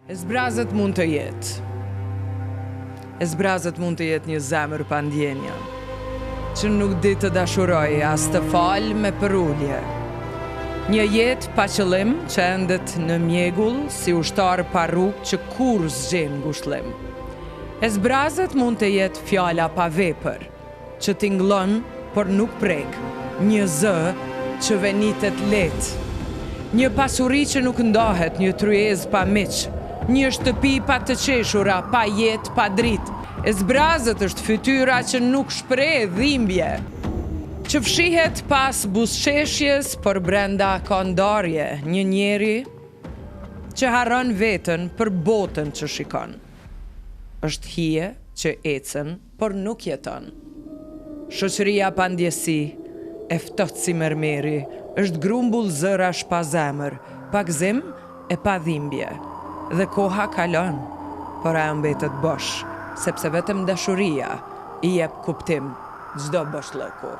E zbrazët mund të jetë. E zbrazët mund të jetë një zemër pa ndjenja, që nuk di të dashuroj as të falë me përullje. Një jetë pa qëllim që endet në mjegull si ushtar pa rrugë që kur zgjen ngushëllim. E zbrazët mund të jetë fjala pa vepër, që t'inglon por nuk prek, një zë që venitet letë. Një pasuri që nuk ndahet, një tryez pa miq, një shtëpi pa të qeshura, pa jetë, pa dritë. E zbrazët është fytyra që nuk shpreh dhimbje, që fshihet pas buzëqeshjes, por brenda ka ndarje, një njeri që harron veten për botën që shikon. Është hije që ecën, por nuk jeton. Shoqëria pa ndjesi, e ftohtë si mermeri, është grumbull zërash pa zemër, pa gëzim e pa dhimbje. Dhe koha kalon, por ajo mbetet bosh, sepse vetëm dashuria i jep kuptim çdo boshllëku.